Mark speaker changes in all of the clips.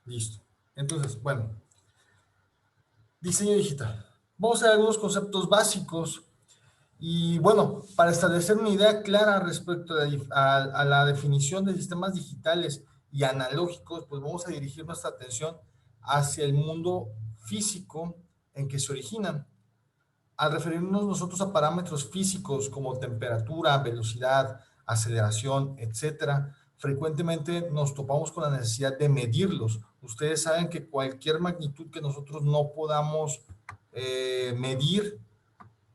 Speaker 1: Listo. Entonces, bueno, diseño digital. Vamos a ver algunos conceptos básicos y bueno, para establecer una idea clara respecto a la definición de sistemas digitales y analógicos, pues vamos a dirigir nuestra atención hacia el mundo físico en que se originan. Al referirnos nosotros a parámetros físicos como temperatura, velocidad, aceleración, etcétera, frecuentemente nos topamos con la necesidad de medirlos. Ustedes saben que cualquier magnitud que nosotros no podamos medir,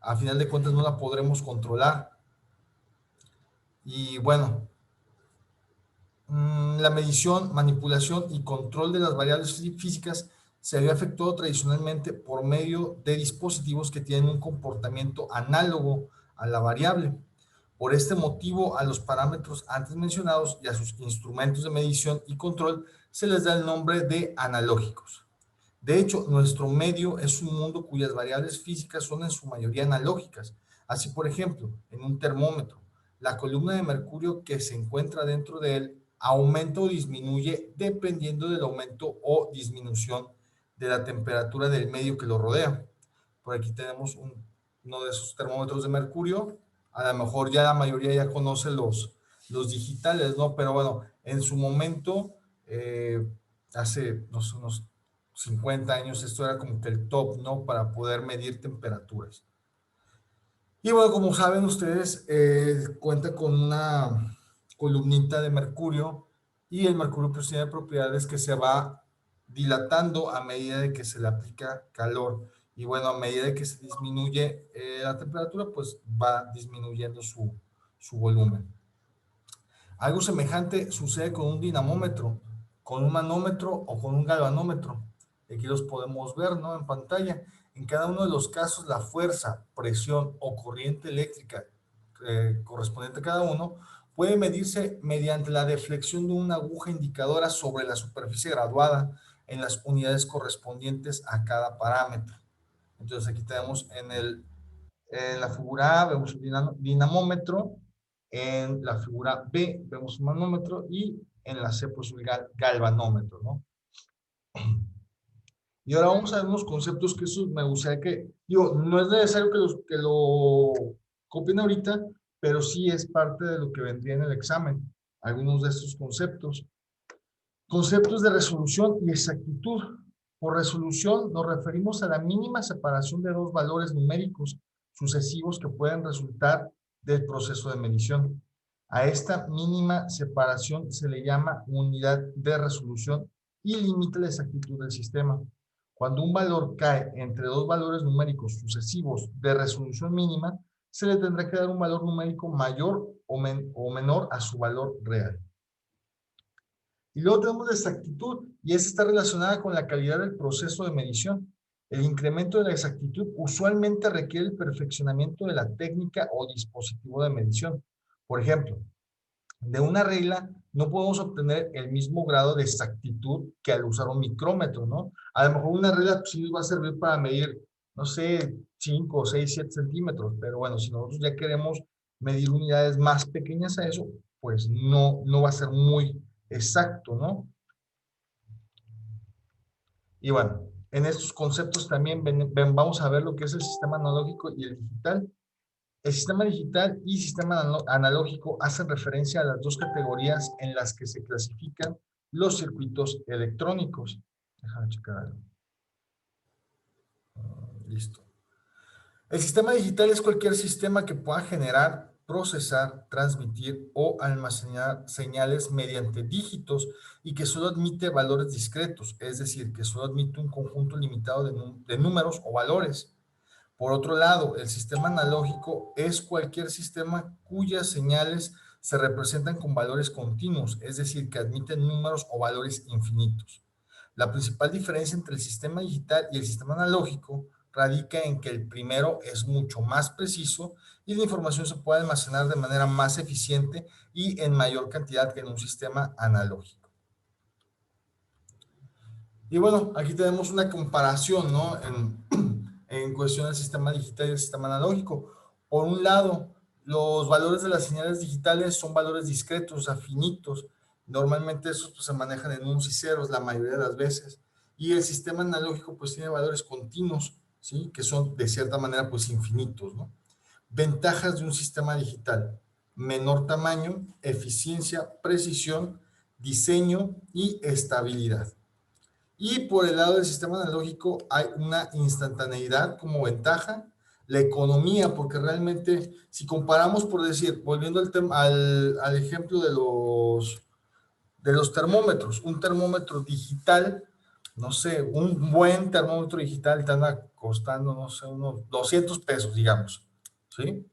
Speaker 1: a final de cuentas no la podremos controlar. Y bueno, la medición, manipulación y control de las variables físicas se había efectuado tradicionalmente por medio de dispositivos que tienen un comportamiento análogo a la variable. Por este motivo, a los parámetros antes mencionados y a sus instrumentos de medición y control se les da el nombre de analógicos. De hecho, nuestro medio es un mundo cuyas variables físicas son en su mayoría analógicas. Así, por ejemplo, en un termómetro, la columna de mercurio que se encuentra dentro de él aumenta o disminuye dependiendo del aumento o disminución de la temperatura del medio que lo rodea. Por aquí tenemos uno de esos termómetros de mercurio. A lo mejor ya la mayoría ya conoce los digitales, ¿no? Pero bueno, en su momento, hace unos 50 años, esto era como que el top, ¿no? Para poder medir temperaturas. Y bueno, como saben ustedes, cuenta con una columnita de mercurio y el mercurio pues tiene propiedades que se va dilatando a medida de que se le aplica calor. Y bueno, a medida de que se disminuye la temperatura, pues va disminuyendo su volumen. Algo semejante sucede con un dinamómetro, con un manómetro o con un galvanómetro. Aquí los podemos ver, ¿no? En pantalla. En cada uno de los casos, la fuerza, presión o corriente eléctrica correspondiente a cada uno puede medirse mediante la deflexión de una aguja indicadora sobre la superficie graduada en las unidades correspondientes a cada parámetro. Entonces aquí tenemos en la figura A vemos un dinamómetro, en la figura B vemos un manómetro y en la C pues un galvanómetro, ¿no? Y ahora vamos a ver unos conceptos que eso me gustaría que, digo, no es necesario que lo copien ahorita, pero sí es parte de lo que vendría en el examen, algunos de estos conceptos. Conceptos de resolución y exactitud. Por resolución nos referimos a la mínima separación de dos valores numéricos sucesivos que pueden resultar del proceso de medición. A esta mínima separación se le llama unidad de resolución y limita la exactitud del sistema. Cuando un valor cae entre dos valores numéricos sucesivos de resolución mínima, se le tendrá que dar un valor numérico mayor o menor a su valor real. Y luego tenemos la exactitud, y esta está relacionada con la calidad del proceso de medición. El incremento de la exactitud usualmente requiere el perfeccionamiento de la técnica o dispositivo de medición. Por ejemplo, de una regla no podemos obtener el mismo grado de exactitud que al usar un micrómetro, ¿no? A lo mejor una regla sí nos va a servir para medir, no sé, 5, 6, 7 centímetros, pero bueno, si nosotros ya queremos medir unidades más pequeñas a eso, pues no va a ser muy exacto, ¿no? Y bueno, en estos conceptos también vamos a ver lo que es el sistema analógico y el digital. El sistema digital y sistema analógico hacen referencia a las dos categorías en las que se clasifican los circuitos electrónicos. Déjame checar algo. Listo. El sistema digital es cualquier sistema que pueda generar, procesar, transmitir o almacenar señales mediante dígitos y que solo admite valores discretos, es decir, que solo admite un conjunto limitado de números o valores. Por otro lado, el sistema analógico es cualquier sistema cuyas señales se representan con valores continuos, es decir, que admiten números o valores infinitos. La principal diferencia entre el sistema digital y el sistema analógico radica en que el primero es mucho más preciso y la información se puede almacenar de manera más eficiente y en mayor cantidad que en un sistema analógico. Y bueno, aquí tenemos una comparación, ¿no? En cuestión del sistema digital y el sistema analógico. Por un lado, los valores de las señales digitales son valores discretos, o sea, finitos, Normalmente esos pues, se manejan en unos y ceros la mayoría de las veces. Y el sistema analógico pues tiene valores continuos, ¿sí? Que son de cierta manera pues infinitos, ¿no? Ventajas de un sistema digital: menor tamaño, eficiencia, precisión, diseño y estabilidad. Y por el lado del sistema analógico hay una instantaneidad como ventaja, la economía, porque realmente si comparamos, por decir, volviendo al ejemplo de los termómetros, un termómetro digital, no sé, un buen termómetro digital te anda costando, no sé, unos 200 pesos, digamos, ¿sí?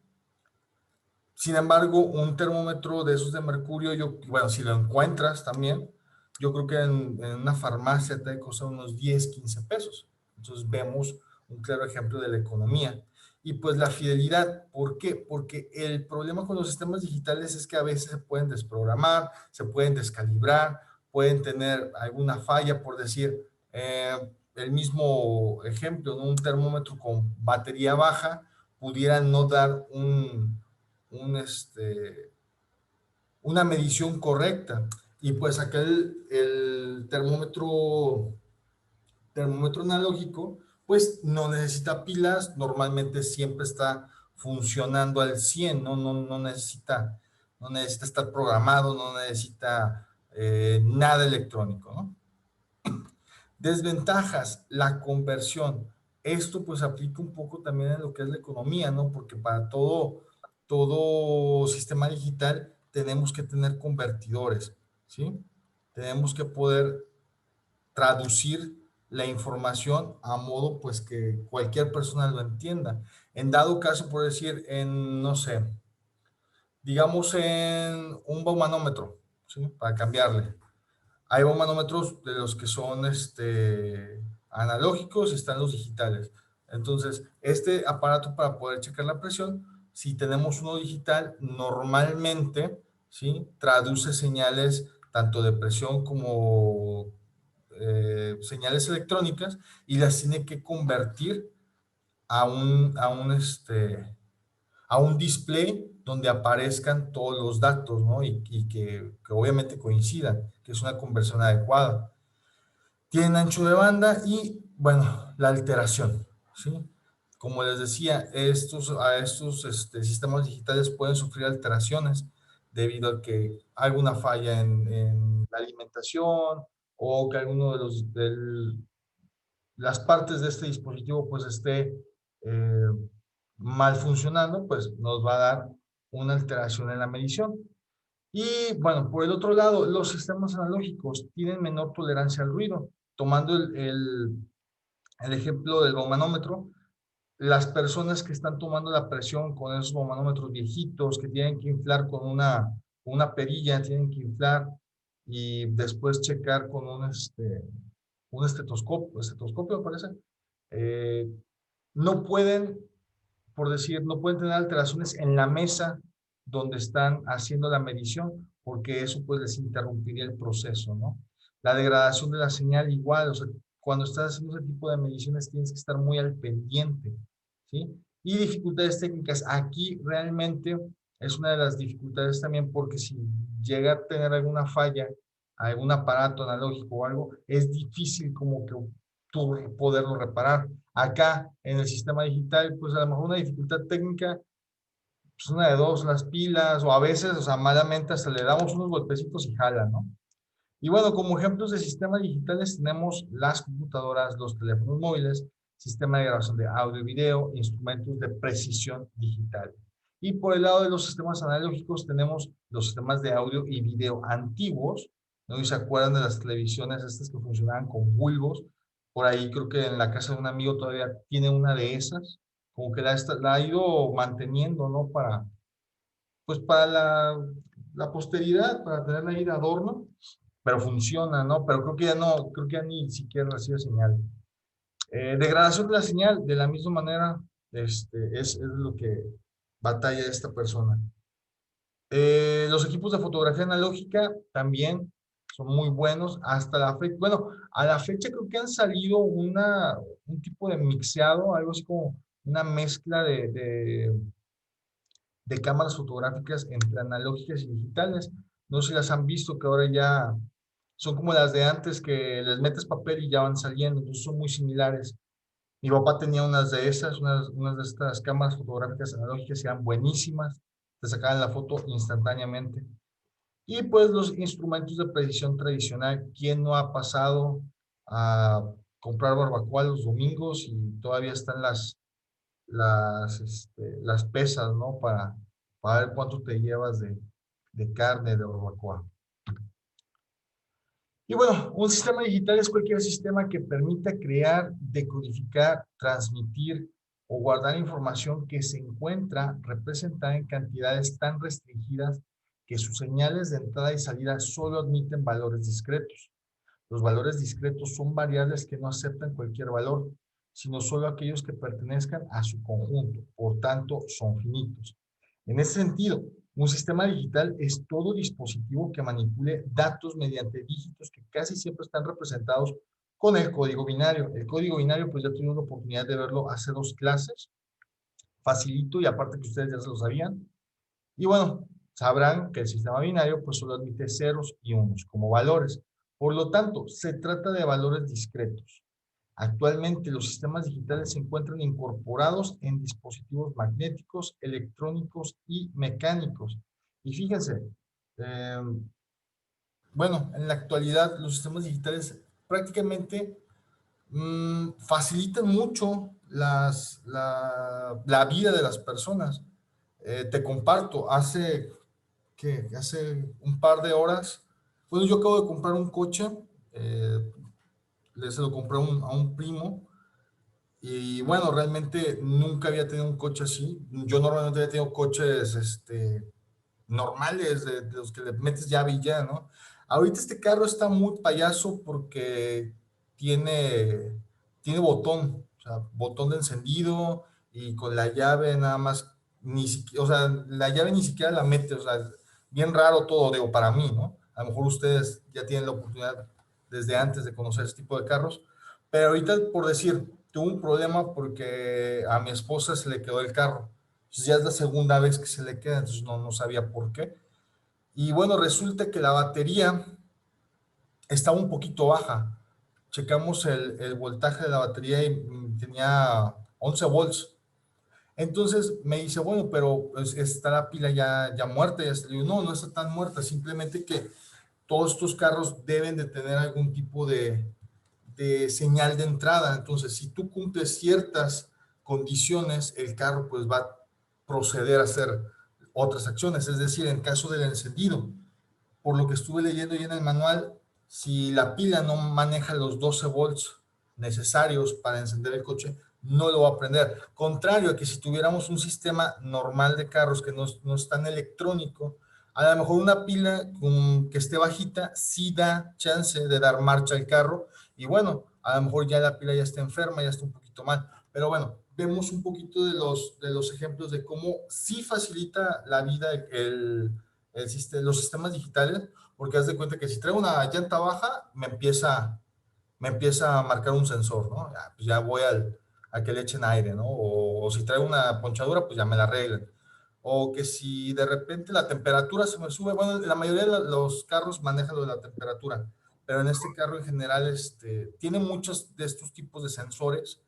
Speaker 1: Sin embargo, un termómetro de esos de mercurio, bueno, si lo encuentras también, yo creo que en una farmacia te costar unos 10, 15 pesos. Entonces vemos un claro ejemplo de la economía. Y pues la fidelidad, ¿por qué? Porque el problema con los sistemas digitales es que a veces se pueden desprogramar, se pueden descalibrar, pueden tener alguna falla, por decir, el mismo ejemplo, ¿no? Un termómetro con batería baja pudiera no dar un, una medición correcta. Y pues acá el termómetro analógico, pues no necesita pilas, normalmente siempre está funcionando al 100, no necesita estar programado, no necesita nada electrónico, ¿no? Desventajas: la conversión. Esto pues aplica un poco también en lo que es la economía, ¿no? Porque para todo sistema digital tenemos que tener convertidores, ¿sí? Tenemos que poder traducir la información a modo pues que cualquier persona lo entienda. En dado caso, por decir, no sé, digamos en un baumanómetro, ¿sí? Para cambiarle. Hay manómetros de los que son analógicos y están los digitales. Entonces, este aparato para poder checar la presión, si tenemos uno digital, normalmente, ¿sí? Traduce señales tanto de presión como señales electrónicas y las tiene que convertir a un display donde aparezcan todos los datos, ¿no? Y que obviamente coincidan, que es una conversión adecuada. Tienen ancho de banda y, bueno, la alteración, ¿sí? Como les decía, a estos sistemas digitales pueden sufrir alteraciones debido a que alguna falla en la alimentación o que alguno las partes de este dispositivo pues esté eh, mal funcionando, pues nos va a dar una alteración en la medición. Y bueno, por el otro lado, los sistemas analógicos tienen menor tolerancia al ruido. Tomando el ejemplo del baumanómetro, las personas que están tomando la presión con esos baumanómetros viejitos que tienen que inflar con una perilla, tienen que inflar y después checar con un estetoscopio, me parece, eh, no pueden, por decir, no pueden tener alteraciones en la mesa donde están haciendo la medición, porque eso pues les interrumpiría el proceso, ¿no? La degradación de la señal igual, o sea, cuando estás haciendo ese tipo de mediciones tienes que estar muy al pendiente, ¿sí? Y dificultades técnicas. Aquí realmente es una de las dificultades también porque si llega a tener alguna falla, algún aparato analógico o algo, es difícil como que tú poderlo reparar. Acá en el sistema digital, pues a lo mejor una dificultad técnica, pues una de dos, las pilas, o a veces, o sea, malamente hasta le damos unos golpecitos y jala, ¿no? Y bueno, como ejemplos de sistemas digitales tenemos las computadoras, los teléfonos móviles, sistema de grabación de audio y video, instrumentos de precisión digital. Y por el lado de los sistemas analógicos tenemos los sistemas de audio y video antiguos, ¿no? Y se acuerdan de las televisiones estas que funcionaban con bulbos. Por ahí creo que en la casa de un amigo todavía tiene una de esas, como que la ha ido manteniendo, ¿no? Pues para la posteridad, para tenerla ahí de adorno, pero funciona, ¿no? Pero creo que ya no, creo que ya ni siquiera recibe señal. Degradación de la señal, de la misma manera, es lo que batalla esta persona. Los equipos de fotografía analógica también son muy buenos hasta la fecha. Bueno, a la fecha creo que han salido un tipo de mixeado, algo así como una mezcla de cámaras fotográficas entre analógicas y digitales. No sé si las han visto, que ahora ya son como las de antes, que les metes papel y ya van saliendo, entonces son muy similares. Mi papá tenía unas de esas, unas de estas cámaras fotográficas analógicas, eran buenísimas, te sacaban la foto instantáneamente. Y pues los instrumentos de precisión tradicional, ¿quién no ha pasado a comprar barbacoa los domingos y todavía están las pesas, ¿no? Para ver cuánto te llevas de carne de barbacoa. Y bueno, un sistema digital es cualquier sistema que permita crear, decodificar, transmitir o guardar información que se encuentra representada en cantidades tan restringidas que sus señales de entrada y salida solo admiten valores discretos. Los valores discretos son variables que no aceptan cualquier valor, sino solo aquellos que pertenezcan a su conjunto, por tanto, son finitos. En ese sentido, un sistema digital es todo dispositivo que manipule datos mediante dígitos que casi siempre están representados con el código binario. El código binario, pues ya tuvimos la oportunidad de verlo hace 2 clases, facilito y aparte que ustedes ya se lo sabían. Y bueno, sabrán que el sistema binario pues solo admite ceros y unos como valores. Por lo tanto, se trata de valores discretos. Actualmente los sistemas digitales se encuentran incorporados en dispositivos magnéticos, electrónicos y mecánicos. Y fíjense, eh, bueno, en la actualidad los sistemas digitales prácticamente facilitan mucho la vida de las personas. Te comparto, hace un par de horas, bueno, yo acabo de comprar un coche, eh, se lo compré a un primo, y bueno, realmente nunca había tenido un coche así. Yo normalmente había tenido coches normales, de los que le metes llave y ya, ¿no? Ahorita este carro está muy payaso porque tiene, tiene botón, o sea, botón de encendido y con la llave nada más, ni siquiera, o sea, la llave ni siquiera la mete, o sea, bien raro todo, digo, para mí, ¿no? A lo mejor ustedes ya tienen la oportunidad desde antes de conocer este tipo de carros, pero ahorita, por decir, tuve un problema porque a mi esposa se le quedó el carro. Entonces ya es la segunda vez que se le queda, entonces no sabía por qué. Y bueno, resulta que la batería estaba un poquito baja. Checamos el voltaje de la batería y tenía 11 volts. Entonces me dice, bueno, pero pues, está la pila ya muerta. Y le digo, no está tan muerta, simplemente que todos estos carros deben de tener algún tipo de señal de entrada. Entonces, si tú cumples ciertas condiciones, el carro pues va a proceder a hacer otras acciones. Es decir, en caso del encendido, por lo que estuve leyendo ya en el manual, si la pila no maneja los 12 volts necesarios para encender el coche, no lo va a prender. Contrario a que si tuviéramos un sistema normal de carros que no es tan electrónico, a lo mejor una pila que esté bajita sí da chance de dar marcha al carro y bueno, a lo mejor ya la pila ya está enferma, ya está un poquito mal. Pero bueno, vemos un poquito de los ejemplos de cómo sí facilita la vida los sistemas digitales, porque haz de cuenta que si traigo una llanta baja, me empieza a marcar un sensor, ¿no? Ya, pues ya voy a que le echen aire, ¿no? O si traigo una ponchadura, pues ya me la arreglen. O que si de repente la temperatura se me sube, bueno, la mayoría de los carros manejan lo de la temperatura, pero en este carro en general tiene muchos de estos tipos de sensores.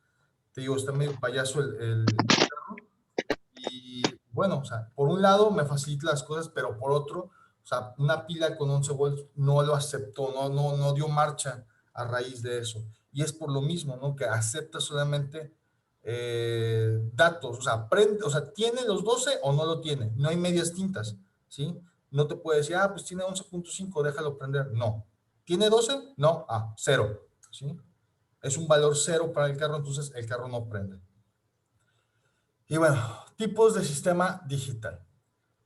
Speaker 1: Te digo, está medio payaso el carro. Y bueno, o sea, por un lado me facilita las cosas, pero por otro, o sea, una pila con 11 volts no lo aceptó, no dio marcha a raíz de eso. Y es por lo mismo, ¿no? Que acepta solamente datos, o sea, o sea, ¿tiene los 12 o no lo tiene? No hay medias tintas, ¿sí? No te puede decir, pues tiene 11.5, déjalo prender. No. ¿Tiene 12? No, cero, ¿sí? Es un valor cero para el carro, entonces el carro no prende. Y bueno, tipos de sistema digital.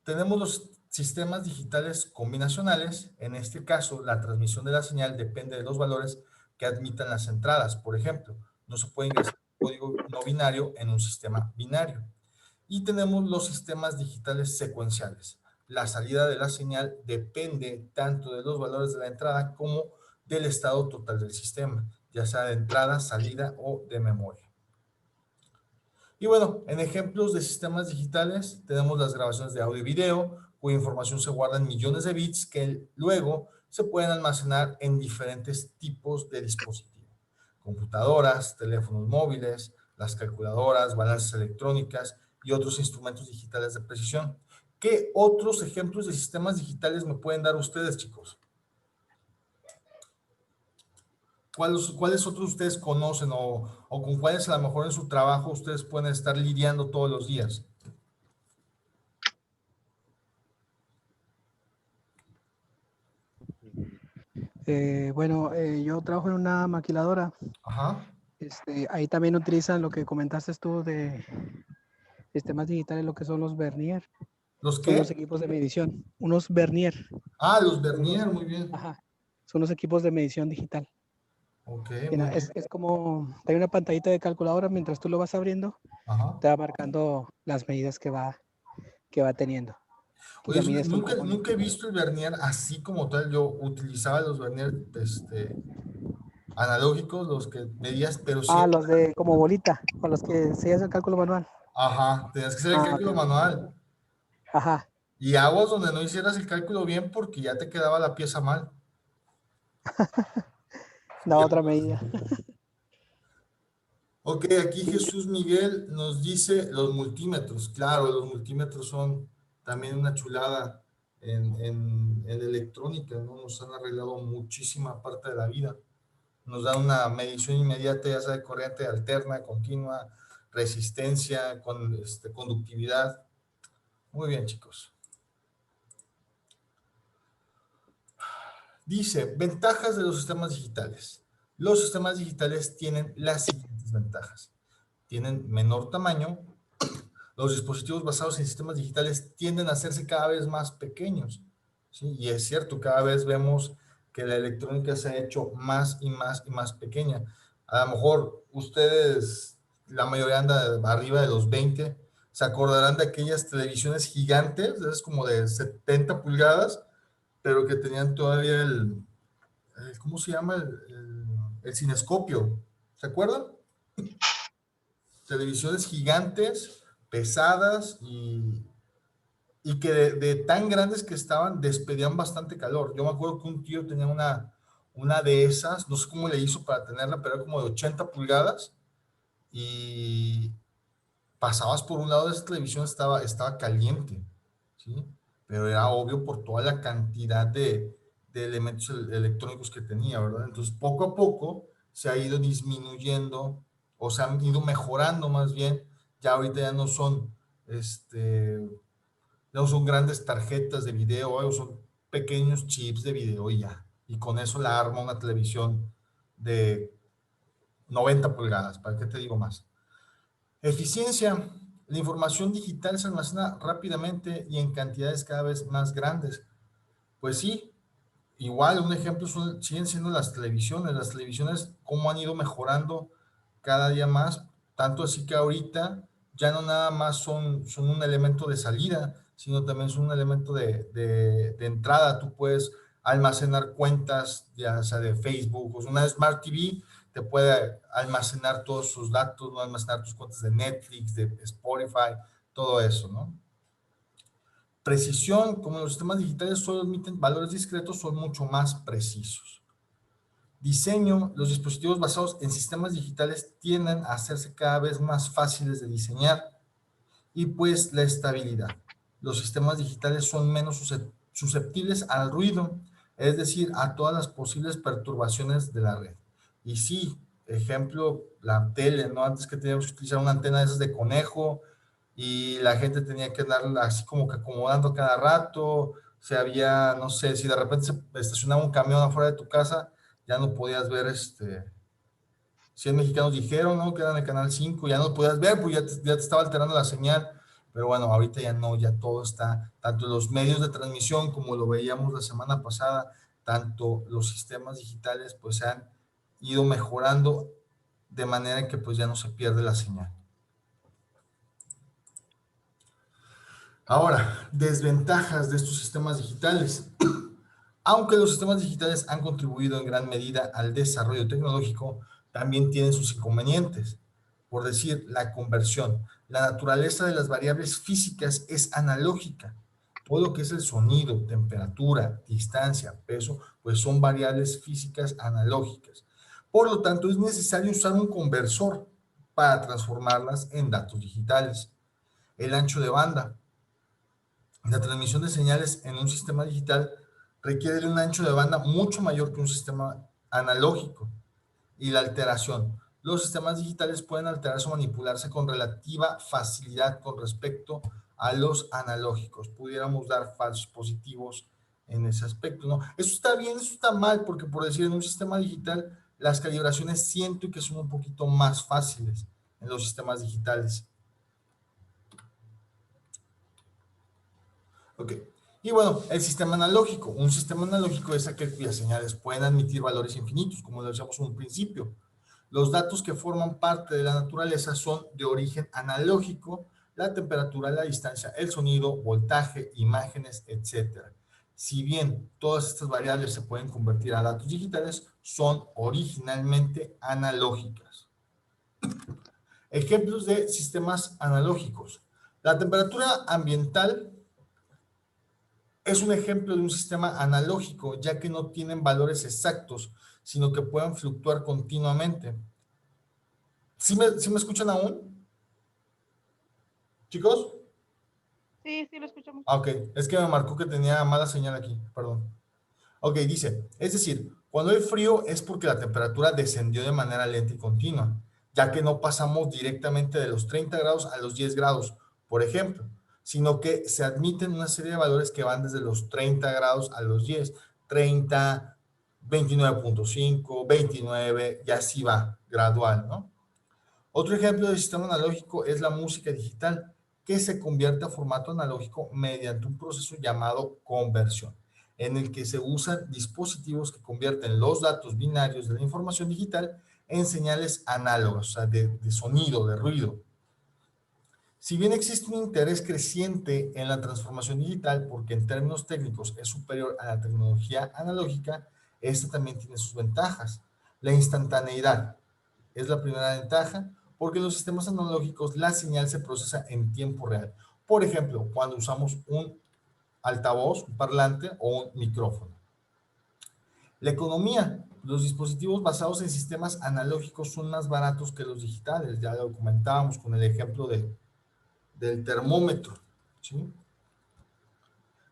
Speaker 1: Tenemos los sistemas digitales combinacionales. En este caso, la transmisión de la señal depende de los valores que admitan las entradas. Por ejemplo, no se puede ingresar código no binario en un sistema binario. Y tenemos los sistemas digitales secuenciales. La salida de la señal depende tanto de los valores de la entrada como del estado total del sistema, ya sea de entrada, salida o de memoria. Y bueno, en ejemplos de sistemas digitales tenemos las grabaciones de audio y video, cuya información se guarda en millones de bits que luego se pueden almacenar en diferentes tipos de dispositivos: computadoras, teléfonos móviles, las calculadoras, balanzas electrónicas y otros instrumentos digitales de precisión. ¿Qué otros ejemplos de sistemas digitales me pueden dar ustedes, chicos? ¿Cuáles otros ustedes conocen o con cuáles a lo mejor en su trabajo ustedes pueden estar lidiando todos los días?
Speaker 2: Bueno, yo trabajo en una maquiladora.
Speaker 1: Ajá.
Speaker 2: Ahí también utilizan lo que comentaste tú de sistemas digitales, lo que son los Vernier.
Speaker 1: ¿Los
Speaker 2: Son los
Speaker 1: qué?
Speaker 2: equipos de medición. Unos Vernier.
Speaker 1: Ah, los
Speaker 2: Son
Speaker 1: Vernier,
Speaker 2: los,
Speaker 1: muy bien.
Speaker 2: ajá, son los equipos de medición digital.
Speaker 1: Ok, muy bien.
Speaker 2: Es como, hay una pantallita de calculadora, mientras tú lo vas abriendo,
Speaker 1: Ajá.
Speaker 2: te va marcando las medidas que va teniendo. Entonces
Speaker 1: Oye,
Speaker 2: ya mides un
Speaker 1: nunca he
Speaker 2: componente.
Speaker 1: visto el Vernier así como tal. Yo utilizaba los Vernier analógicos, los que medías, pero
Speaker 2: Ah,
Speaker 1: siempre.
Speaker 2: los de como bolita, con los que se hace el cálculo manual.
Speaker 1: Ajá, tenías que hacer el
Speaker 2: Ah, ok,
Speaker 1: cálculo
Speaker 2: ok.
Speaker 1: manual.
Speaker 2: Ajá.
Speaker 1: Y aguas donde no hicieras el cálculo bien porque ya te quedaba la pieza mal.
Speaker 2: Da
Speaker 1: Sí,
Speaker 2: otra medida.
Speaker 1: ok, aquí Jesús Miguel nos dice los multímetros. Claro, los multímetros son también una chulada en electrónica, ¿no? Nos han arreglado muchísima parte de la vida. Nos dan una medición inmediata, ya sea de corriente alterna, continua, resistencia, conductividad. Muy bien, chicos. Dice, ventajas de los sistemas digitales. Los sistemas digitales tienen las siguientes ventajas. Tienen menor tamaño. Los dispositivos basados en sistemas digitales tienden a hacerse cada vez más pequeños, ¿sí? Y es cierto, cada vez vemos que la electrónica se ha hecho más y más y más pequeña. A lo mejor ustedes, la mayoría anda arriba de los 20, se acordarán de aquellas televisiones gigantes, es como de 70 pulgadas, pero que tenían todavía ¿cómo se llama? El cinescopio. ¿Se acuerdan? Televisiones gigantes, pesadas y que de tan grandes que estaban, despedían bastante calor. Yo me acuerdo que un tío tenía una de esas, no sé cómo le hizo para tenerla, pero era como de 80 pulgadas y pasabas por un lado de esa televisión, estaba caliente, ¿sí? Pero era obvio por toda la cantidad de elementos electrónicos que tenía, ¿verdad? Entonces, poco a poco se ha ido disminuyendo o se han ido mejorando más bien. Ya ahorita ya no son, no son grandes tarjetas de video, son pequeños chips de video y ya. Y con eso la arma una televisión de 90 pulgadas, ¿para qué te digo más? Eficiencia. La información digital se almacena rápidamente y en cantidades cada vez más grandes. Pues sí, igual un ejemplo siguen siendo las televisiones, cómo han ido mejorando cada día más, tanto así que ahorita ya no nada más son un elemento de salida, sino también son un elemento de entrada. Tú puedes almacenar cuentas, ya sea de Facebook, o sea, una Smart TV te puede almacenar todos sus datos, ¿no? Almacenar tus cuentas de Netflix, de Spotify, todo eso, ¿no? Precisión, como los sistemas digitales solo emiten valores discretos, son mucho más precisos. Diseño, los dispositivos basados en sistemas digitales tienden a hacerse cada vez más fáciles de diseñar. Y pues la estabilidad. Los sistemas digitales son menos susceptibles al ruido, es decir, a todas las posibles perturbaciones de la red. Y sí, ejemplo, la tele, ¿no? Antes que teníamos que utilizar una antena de esas de conejo y la gente tenía que andar así como que acomodando cada rato, si había, no sé, si de repente se estacionaba un camión afuera de tu casa, ya no podías ver 100 mexicanos dijeron, ¿no? Que eran el canal 5 ya no podías ver, pues ya te estaba alterando la señal. Pero bueno, ahorita ya no, ya todo está, tanto los medios de transmisión como lo veíamos la semana pasada, tanto los sistemas digitales, pues se han ido mejorando de manera que pues ya no se pierde la señal. Ahora, desventajas de estos sistemas digitales. Aunque los sistemas digitales han contribuido en gran medida al desarrollo tecnológico, también tienen sus inconvenientes. Por decir, la conversión. La naturaleza de las variables físicas es analógica Todo lo que es el sonido, temperatura, distancia, peso, pues son variables físicas analógicas. Por lo tanto, es necesario usar un conversor para transformarlas en datos digitales. El ancho de banda. La transmisión de señales en un sistema digital requiere de un ancho de banda mucho mayor que un sistema analógico. Y la alteración. Los sistemas digitales pueden alterarse o manipularse con relativa facilidad con respecto a los analógicos. Pudiéramos dar falsos positivos en ese aspecto, ¿no? Eso está bien, eso está mal, porque por decir, en un sistema digital, las calibraciones siento que son un poquito más fáciles en los sistemas digitales. Ok. Y bueno, el sistema analógico. Un sistema analógico es aquel cuyas señales pueden admitir valores infinitos, como lo decíamos en un principio. Los datos que forman parte de la naturaleza son de origen analógico: la temperatura, la distancia, el sonido, voltaje, imágenes, etc. Si bien todas estas variables se pueden convertir a datos digitales, son originalmente analógicas. Ejemplos de sistemas analógicos. La temperatura ambiental es un ejemplo de un sistema analógico, ya que no tienen valores exactos, sino que pueden fluctuar continuamente. ¿Sí me escuchan aún, chicos?
Speaker 3: Sí, sí, lo escuchamos.
Speaker 1: Ah, ok, es que me marcó que tenía mala señal aquí, perdón. Ok, dice, es decir, cuando hay frío es porque la temperatura descendió de manera lenta y continua, ya que no pasamos directamente de los 30 grados a los 10 grados, por ejemplo, sino que se admiten una serie de valores que van desde los 30 grados a los 10, 30, 29.5, 29, y así va, gradual, ¿no? Otro ejemplo de sistema analógico es la música digital, que se convierte a formato analógico mediante un proceso llamado conversión, en el que se usan dispositivos que convierten los datos binarios de la información digital en señales análogas, o sea, de sonido, de ruido. Si bien existe un interés creciente en la transformación digital, porque en términos técnicos es superior a la tecnología analógica, esta también tiene sus ventajas. La instantaneidad es la primera ventaja, porque en los sistemas analógicos la señal se procesa en tiempo real. Por ejemplo, cuando usamos un altavoz, un parlante o un micrófono. La economía. Los dispositivos basados en sistemas analógicos son más baratos que los digitales. Ya lo comentábamos con el ejemplo del termómetro, ¿sí?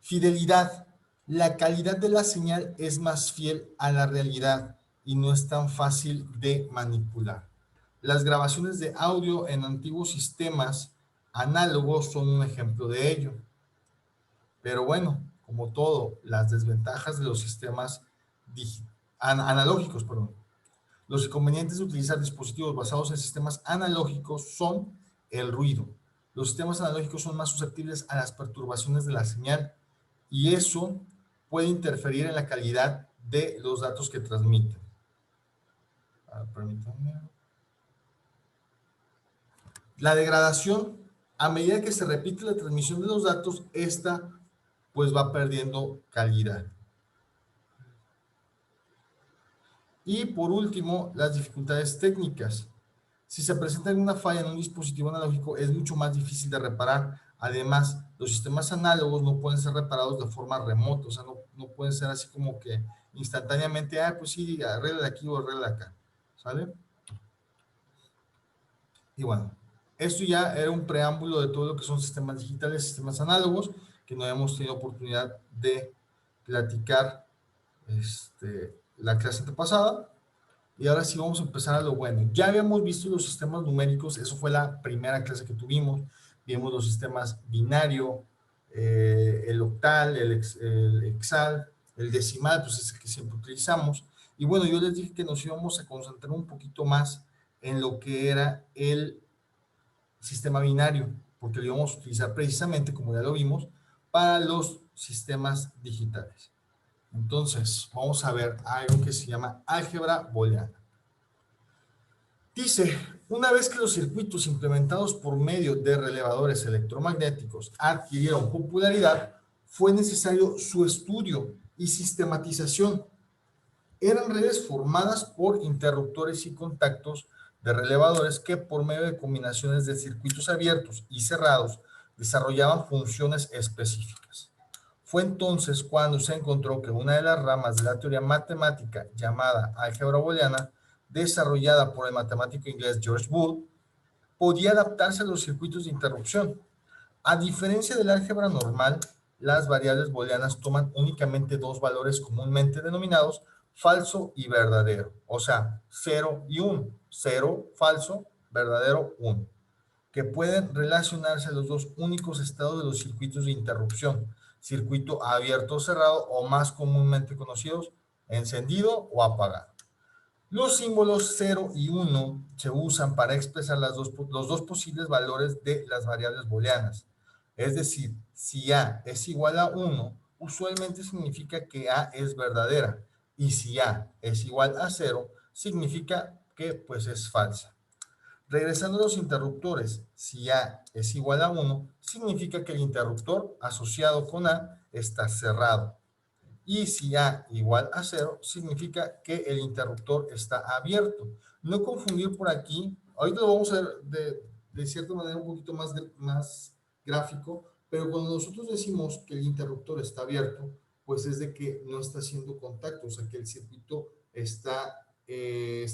Speaker 1: Fidelidad. La calidad de la señal es más fiel a la realidad y no es tan fácil de manipular. Las grabaciones de audio en antiguos sistemas análogos son un ejemplo de ello. Pero bueno, como todo, las desventajas de los sistemas analógicos, perdón. Los inconvenientes de utilizar dispositivos basados en sistemas analógicos son el ruido. Los sistemas analógicos son más susceptibles a las perturbaciones de la señal y eso puede interferir en la calidad de los datos que transmiten. Permítanme. La degradación, a medida que se repite la transmisión de los datos, esta pues va perdiendo calidad. Y por último, las dificultades técnicas. Si se presenta alguna falla en un dispositivo analógico, es mucho más difícil de reparar. Además, los sistemas análogos no pueden ser reparados de forma remota, o sea, no pueden ser así como que instantáneamente, pues sí, arregla de aquí o arregla de acá, ¿sale? Y bueno, esto ya era un preámbulo de todo lo que son sistemas digitales, sistemas análogos, que no hemos tenido oportunidad de platicar la clase antepasada. Y ahora sí vamos a empezar a lo bueno. Ya habíamos visto los sistemas numéricos, eso fue la primera clase que tuvimos. Vimos los sistemas binario, el octal, el hexal, el decimal, pues es el que siempre utilizamos. Y bueno, yo les dije que nos íbamos a concentrar un poquito más en lo que era el sistema binario, porque lo íbamos a utilizar precisamente, como ya lo vimos, para los sistemas digitales. Entonces, vamos a ver algo que se llama álgebra booleana. Dice, una vez que los circuitos implementados por medio de relevadores electromagnéticos adquirieron popularidad, fue necesario su estudio y sistematización. Eran redes formadas por interruptores y contactos de relevadores que por medio de combinaciones de circuitos abiertos y cerrados desarrollaban funciones específicas. Fue entonces cuando se encontró que una de las ramas de la teoría matemática llamada álgebra booleana, desarrollada por el matemático inglés George Boole, podía adaptarse a los circuitos de interrupción. A diferencia del álgebra normal, las variables booleanas toman únicamente dos valores comúnmente denominados falso y verdadero, o sea, 0 y 1, 0 falso, verdadero 1, que pueden relacionarse a los dos únicos estados de los circuitos de interrupción, circuito abierto o cerrado, o más comúnmente conocidos, encendido o apagado. Los símbolos 0 y 1 se usan para expresar los dos posibles valores de las variables booleanas. Es decir, si A es igual a 1, usualmente significa que A es verdadera, y si A es igual a 0, significa que pues es falsa. Regresando a los interruptores, si A es igual a 1, significa que el interruptor asociado con A está cerrado. Y si A igual a 0, significa que el interruptor está abierto. No confundir por aquí, ahorita lo vamos a ver de cierta manera un poquito más gráfico, pero cuando nosotros decimos que el interruptor está abierto, pues es de que no está haciendo contacto, o sea que el circuito está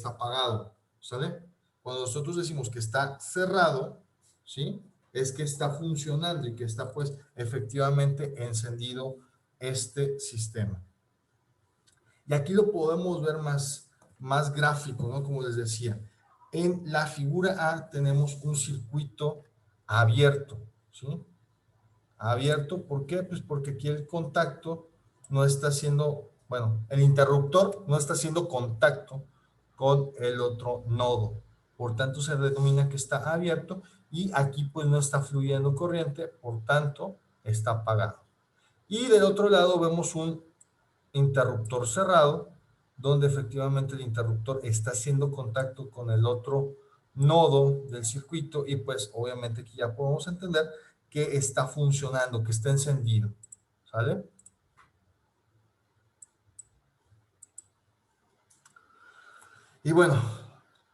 Speaker 1: apagado, ¿sale? Cuando nosotros decimos que está cerrado, ¿sí? Es que está funcionando y que está pues efectivamente encendido este sistema. Y aquí lo podemos ver más gráfico, ¿no? Como les decía, en la figura A tenemos un circuito abierto, ¿sí? Abierto, ¿por qué? Pues porque aquí el contacto no está haciendo, bueno, el interruptor no está haciendo contacto con el otro nodo. Por tanto, se denomina que está abierto y aquí pues no está fluyendo corriente, por tanto, está apagado. Y del otro lado vemos un interruptor cerrado, donde efectivamente el interruptor está haciendo contacto con el otro nodo del circuito y pues obviamente aquí ya podemos entender que está funcionando, que está encendido, ¿sale? Y bueno,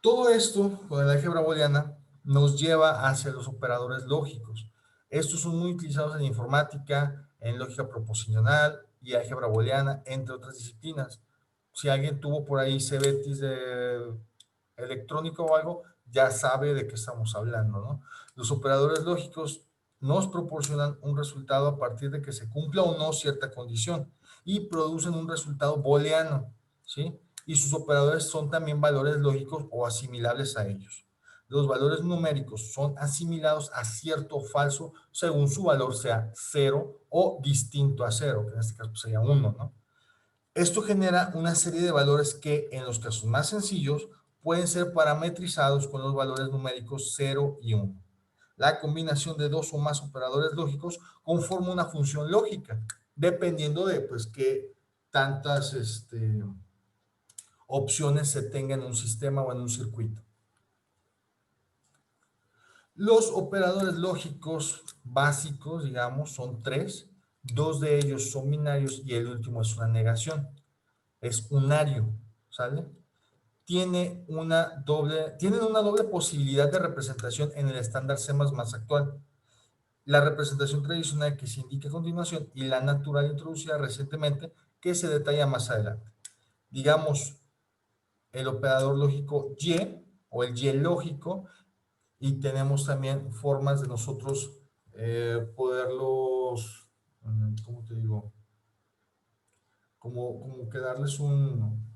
Speaker 1: todo esto con la álgebra booleana nos lleva hacia los operadores lógicos. Estos son muy utilizados en informática, en lógica proposicional y álgebra booleana, entre otras disciplinas. Si alguien tuvo por ahí CBETIS de electrónico o algo, ya sabe de qué estamos hablando, ¿no? Los operadores lógicos nos proporcionan un resultado a partir de que se cumpla o no cierta condición y producen un resultado booleano, ¿sí? Y sus operadores son también valores lógicos o asimilables a ellos. Los valores numéricos son asimilados a cierto o falso según su valor sea 0 o distinto a 0, que en este caso sería 1, ¿no? Esto genera una serie de valores que, en los casos más sencillos, pueden ser parametrizados con los valores numéricos 0 y 1. La combinación de dos o más operadores lógicos conforma una función lógica, dependiendo de pues, qué tantas opciones se tengan en un sistema o en un circuito. Los operadores lógicos básicos, digamos, son 3. 2 de ellos son binarios y el último es una negación. Es unario, ¿sale? Tienen una doble posibilidad de representación en el estándar C++ actual. La representación tradicional que se indica a continuación y la natural introducida recientemente que se detalla más adelante. Digamos, el operador lógico Y o el Y lógico, y tenemos también formas de nosotros poderlos, ¿cómo te digo? Como que darles un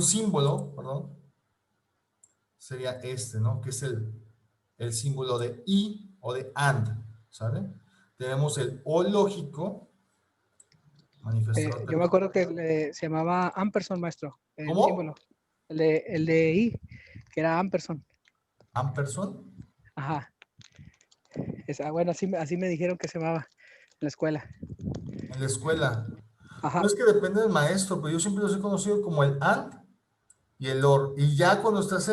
Speaker 1: símbolo, perdón, sería este, ¿no? Que es el símbolo de y o de and, ¿sale? Tenemos el o lógico, manifestado.
Speaker 2: Yo me acuerdo que se llamaba ampersand, maestro, el
Speaker 1: ¿Cómo?
Speaker 2: símbolo. El de I, que era ampersand.
Speaker 1: ¿Ampersand?
Speaker 2: Ajá. Bueno, así me dijeron que se llamaba en la escuela.
Speaker 1: En la escuela.
Speaker 2: Ajá.
Speaker 1: No es que depende del maestro, pero yo siempre los he conocido como el and y el or. Y ya cuando estás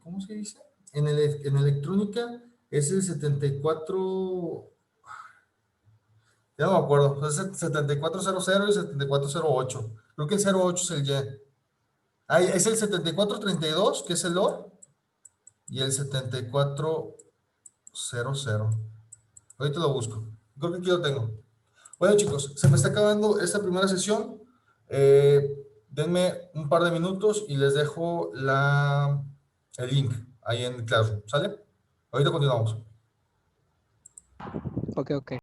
Speaker 1: ¿cómo se dice? En electrónica es el 74, ya no me acuerdo, es el 7400 y el 7408. Creo que el 08 es el Y. Ah, es el 7432, que es el OR, y el 7408 00. Ahorita lo busco. Creo que aquí lo tengo. Bueno, chicos, se me está acabando esta primera sesión. Denme un par de minutos y les dejo el link ahí en Classroom. ¿Sale? Ahorita continuamos.
Speaker 2: Ok, ok.